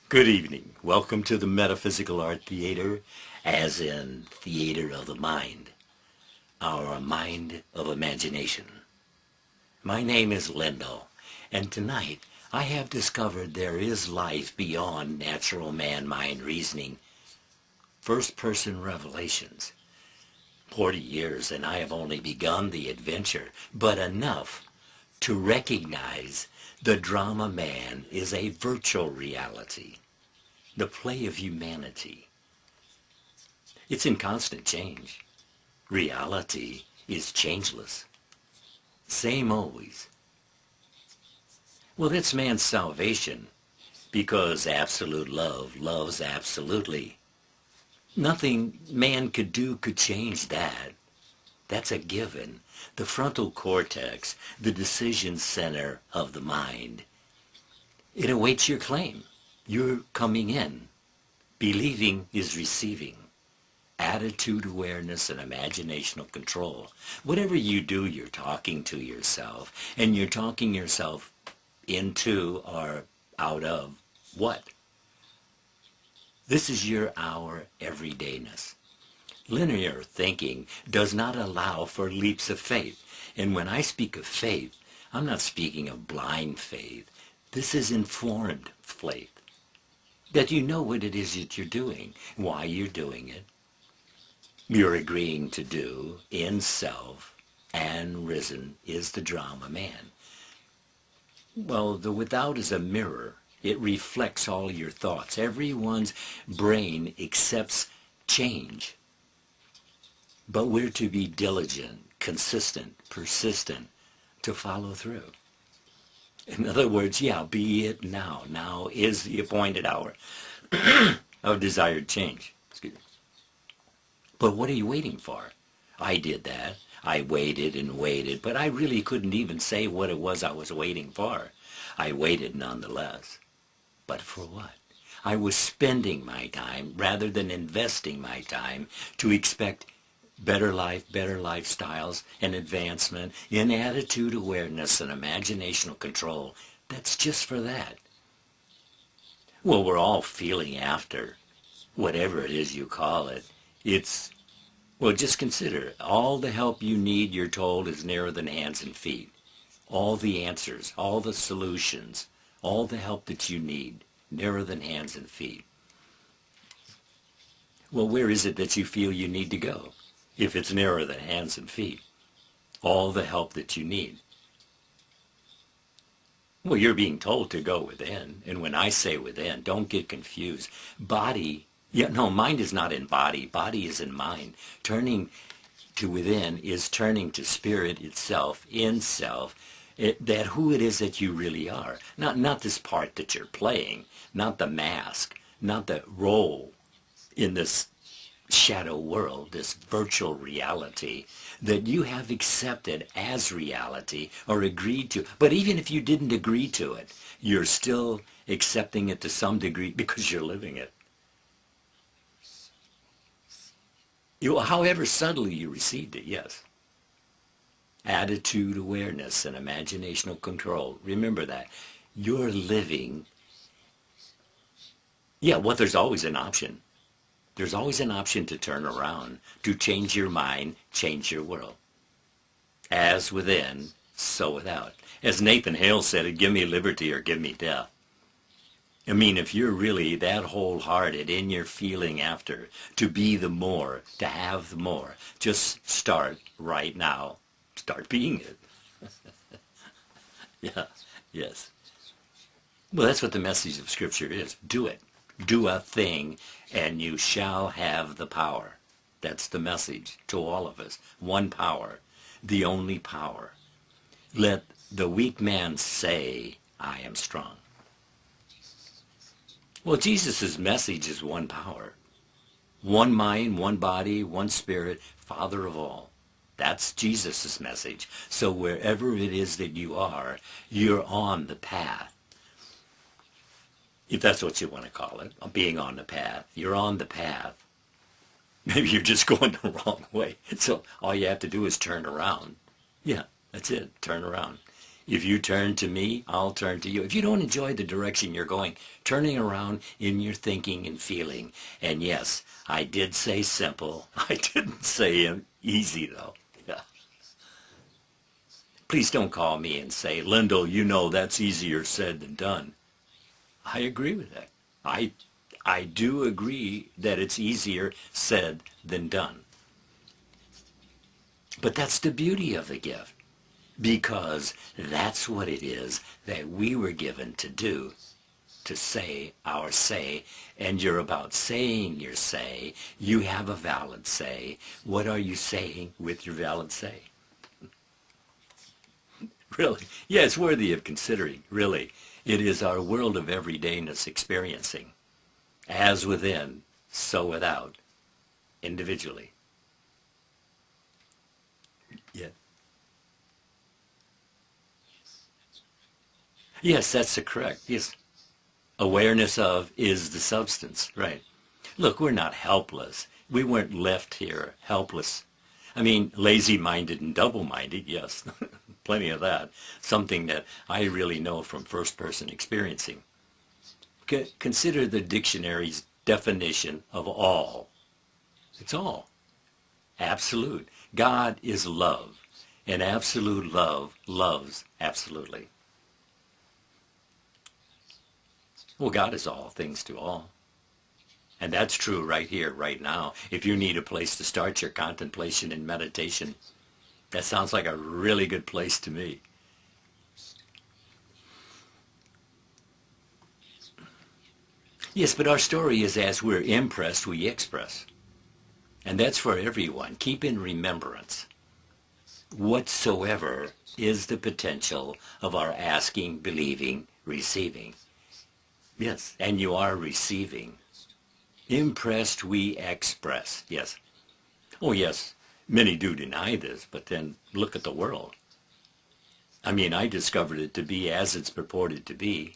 Good evening. Welcome to the Metaphysical Art Theater, as in theater of the mind, our mind of imagination. My name is Lindell, and tonight I have discovered there is life beyond natural man-mind reasoning, first-person revelations. 40 years and I have only begun the adventure, but enough to recognize the drama man is a virtual reality, the play of humanity. It's in constant change. Reality is changeless. Same always. Well, that's man's salvation, because absolute love loves absolutely. Nothing man could do could change that. That's a given. The frontal cortex, the decision center of the mind, it awaits your claim. You're coming in. Believing is receiving. Attitude, awareness, and imaginational control. Whatever you do, you're talking to yourself. And you're talking yourself into or out of what? This is your our everydayness. Linear thinking does not allow for leaps of faith. And when I speak of faith, I'm not speaking of blind faith. This is informed faith. That you know what it is that you're doing, why you're doing it. You're agreeing to do in self, and risen is the drama man. Well, the without is a mirror. It reflects all your thoughts. Everyone's brain accepts change. But we're to be diligent, consistent, persistent, to follow through. In other words, yeah, be it now. Now is the appointed hour of desired change. Excuse me. But what are you waiting for? I did that. I waited and waited, but I really couldn't even say what it was I was waiting for. I waited nonetheless. But for what? I was spending my time rather than investing my time to expect better life, better lifestyles, and advancement in attitude awareness and imaginational control. That's just for that. Well, we're all feeling after, whatever it is you call it. Well, just consider, all the help you need, you're told, is nearer than hands and feet. All the answers, all the solutions, all the help that you need, nearer than hands and feet. Well, where is it that you feel you need to go? If it's nearer than hands and feet, all the help that you need. Well, you're being told to go within, and when I say within, don't get confused. Mind is not in body, body is in mind. Turning to within is turning to spirit itself, in self, that who it is that you really are. Not this part that you're playing, not the mask, not the role in this shadow world, this virtual reality that you have accepted as reality or agreed to. But even if you didn't agree to it, you're still accepting it to some degree because you're living it. However subtly you received it, yes. Attitude, awareness, and imaginational control. Remember that. You're living. There's always an option. There's always an option to turn around, to change your mind, change your world. As within, so without. As Nathan Hale said it, give me liberty or give me death. I mean, if you're really that wholehearted in your feeling after, to be the more, to have the more, just start right now. Start being it. Yes. Well, that's what the message of Scripture is. Do it. Do a thing, and you shall have the power. That's the message to all of us. One power, the only power. Let the weak man say, I am strong. Well, Jesus' message is one power. One mind, one body, one spirit, Father of all. That's Jesus' message. So wherever it is that you are, you're on the path. If that's what you want to call it, being on the path. You're on the path. Maybe you're just going the wrong way. So all you have to do is turn around. Yeah, that's it. Turn around. If you turn to me, I'll turn to you. If you don't enjoy the direction you're going, turning around in your thinking and feeling. And yes, I did say simple. I didn't say easy, though. Yeah. Please don't call me and say, Lindell, you know that's easier said than done. I agree with that. I do agree that it's easier said than done. But that's the beauty of the gift. Because that's what it is that we were given to do, to say our say, and you're about saying your say. You have a valid say. What are you saying with your valid say? Really? Yeah, it's worthy of considering, really. It is our world of everydayness experiencing, as within, so without, individually. Yeah. Yes, that's the correct. Yes. Awareness of is the substance, right? Look, we're not helpless. We weren't left here helpless. I mean, lazy-minded and double-minded, yes, plenty of that. Something that I really know from first-person experiencing. Consider the dictionary's definition of all. It's all. Absolute. God is love, and absolute love loves absolutely. Well, God is all things to all. And that's true right here, right now. If you need a place to start your contemplation and meditation, that sounds like a really good place to me. Yes, but our story is as we're impressed, we express. And that's for everyone. Keep in remembrance. Whatsoever is the potential of our asking, believing, receiving. Yes, and you are receiving. Impressed we express. Yes. Oh, yes. Many do deny this, but then look at the world. I mean, I discovered it to be as it's purported to be.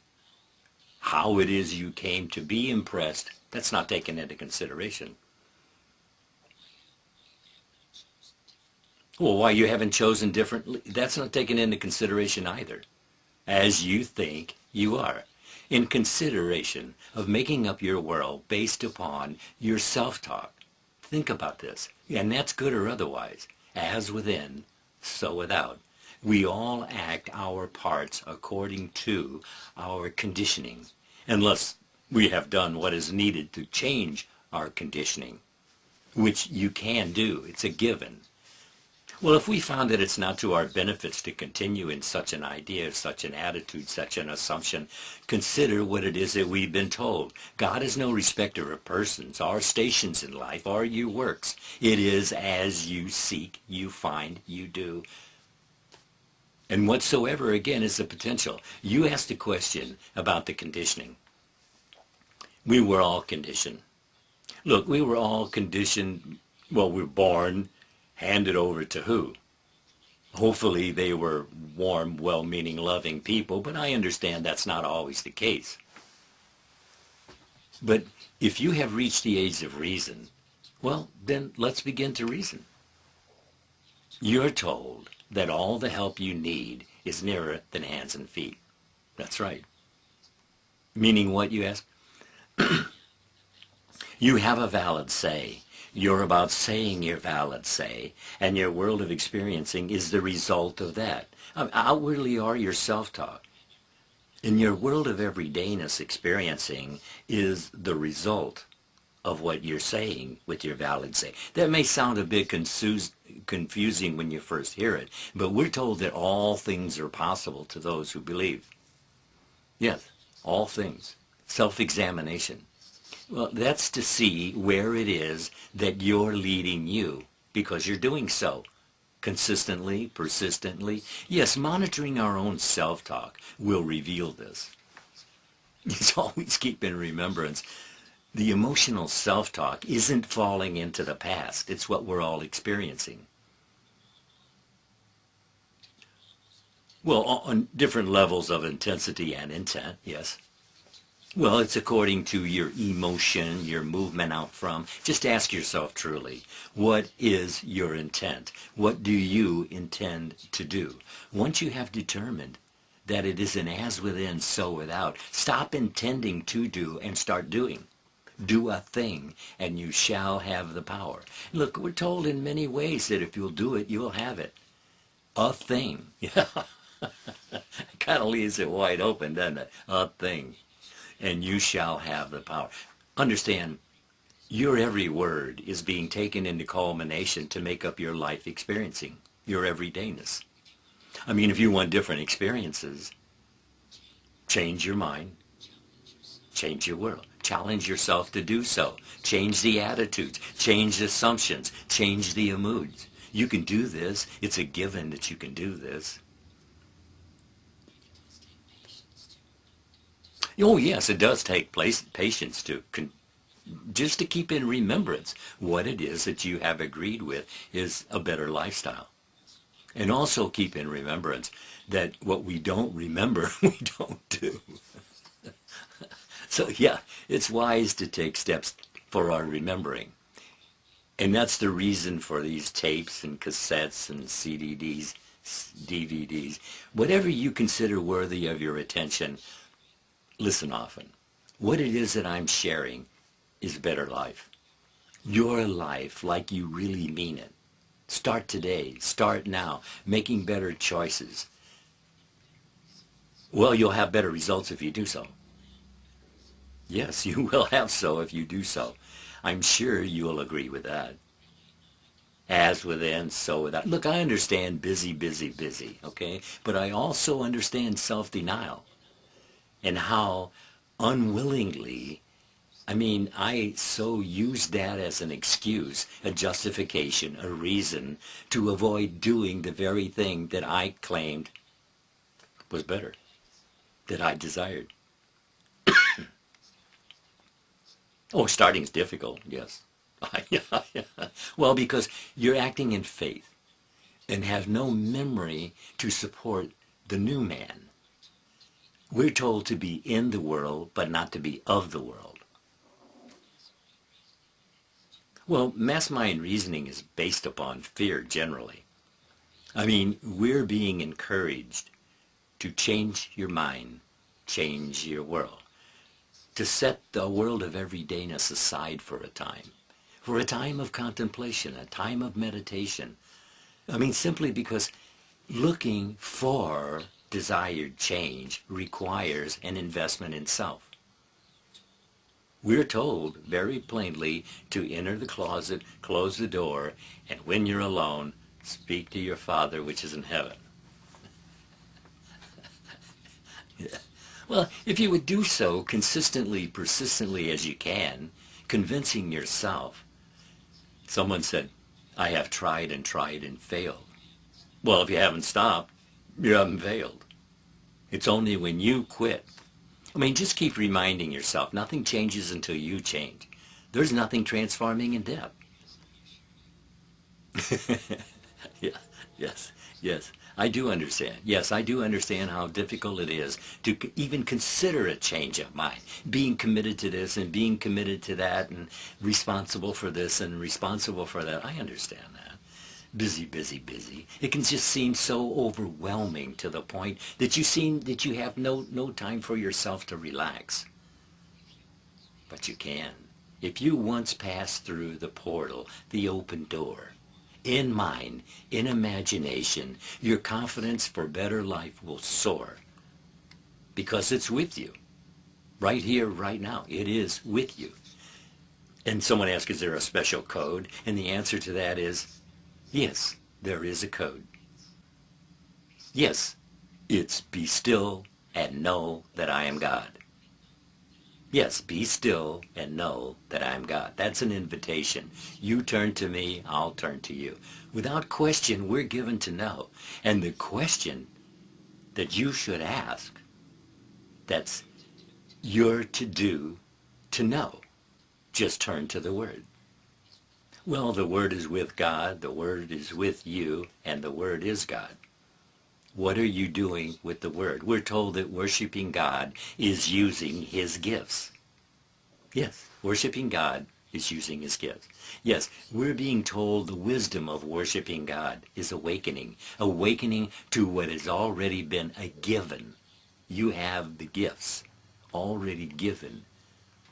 How it is you came to be impressed, that's not taken into consideration. Well, why you haven't chosen differently, that's not taken into consideration either. As you think, you are. In consideration of making up your world based upon your self-talk. Think about this. And that's good or otherwise. As within, so without. We all act our parts according to our conditioning, unless we have done what is needed to change our conditioning, which you can do. It's a given. Well, if we found that it's not to our benefits to continue in such an idea, such an attitude, such an assumption, consider what it is that we've been told. God is no respecter of persons. Our stations in life are your works. It is as you seek, you find, you do. And whatsoever, again, is the potential. You asked a question about the conditioning. We were all conditioned. Look, we were all conditioned, well, we were born, handed over to who? Hopefully they were warm, well-meaning, loving people, but I understand that's not always the case. But if you have reached the age of reason, well, then let's begin to reason. You're told that all the help you need is nearer than hands and feet. That's right. Meaning what, you ask? You have a valid say. You're about saying your valid say, and your world of experiencing is the result of that. Outwardly are your self-talk. And your world of everydayness experiencing is the result of what you're saying with your valid say. That may sound a bit confusing when you first hear it, but we're told that all things are possible to those who believe. Yes, all things. Self-examination. Well, that's to see where it is that you're leading you, because you're doing so consistently, persistently. Yes, monitoring our own self-talk will reveal this. It's always keep in remembrance. The emotional self-talk isn't falling into the past. It's what we're all experiencing. Well, on different levels of intensity and intent, yes. Well, it's according to your emotion, your movement out from. Just ask yourself truly, what is your intent? What do you intend to do? Once you have determined that it is an as within, so without. Stop intending to do and start doing. Do a thing, and you shall have the power. Look, we're told in many ways that if you'll do it, you'll have it. A thing. Yeah. Kind of leaves it wide open, doesn't it? A thing. And you shall have the power. Understand, your every word is being taken into culmination to make up your life experiencing, your everydayness. I mean, if you want different experiences, change your mind, change your world. Challenge yourself to do so. Change the attitudes, change the assumptions, change the moods. You can do this. It's a given that you can do this. Oh, yes, it does take patience to just to keep in remembrance what it is that you have agreed with is a better lifestyle. And also keep in remembrance that what we don't remember, we don't do. So, yeah, it's wise to take steps for our remembering. And that's the reason for these tapes and cassettes and CDs, DVDs. Whatever you consider worthy of your attention, listen often. What it is that I'm sharing is better life. Your life like you really mean it. Start today. Start now. Making better choices. Well, you'll have better results if you do so. Yes, you will have so if you do so. I'm sure you'll agree with that. As within, so without. Look, I understand busy, okay? But I also understand self-denial and how unwillingly, I so use that as an excuse, a justification, a reason to avoid doing the very thing that I claimed was better, that I desired. Oh, starting's difficult, yes. Well, because you're acting in faith and have no memory to support the new man. We're told to be in the world, but not to be of the world. Well, mass mind reasoning is based upon fear generally. We're being encouraged to change your mind, change your world, to set the world of everydayness aside for a time of contemplation, a time of meditation. Simply because looking for desired change requires an investment in self. We're told very plainly to enter the closet, close the door, and when you're alone, speak to your Father which is in heaven. Yeah. Well, if you would do so consistently, persistently as you can, convincing yourself. Someone said, I have tried and failed. Well, if you haven't stopped, you haven't failed. It's only when you quit. Just keep reminding yourself, nothing changes until you change. There's nothing transforming in death. Yeah, yes. I do understand. Yes, I do understand how difficult it is to even consider a change of mind. Being committed to this and being committed to that and responsible for this and responsible for that. I understand that. Busy. It can just seem so overwhelming to the point that you have no time for yourself to relax. But you can. If you once pass through the portal, the open door, in mind, in imagination, your confidence for better life will soar because it's with you. Right here, right now. It is with you. And someone asks, is there a special code? And the answer to that is, yes, there is a code. Yes, it's be still and know that I am God. Yes, be still and know that I am God. That's an invitation. You turn to me, I'll turn to you. Without question, we're given to know. And the question that you should ask, that's your to do to know. Just turn to the Word. Well, the Word is with God, the Word is with you, and the Word is God. What are you doing with the Word? We're told that worshiping God is using His gifts. Yes, worshiping God is using his gifts. Yes, we're being told the wisdom of worshiping God is awakening. Awakening to what has already been a given. You have the gifts already given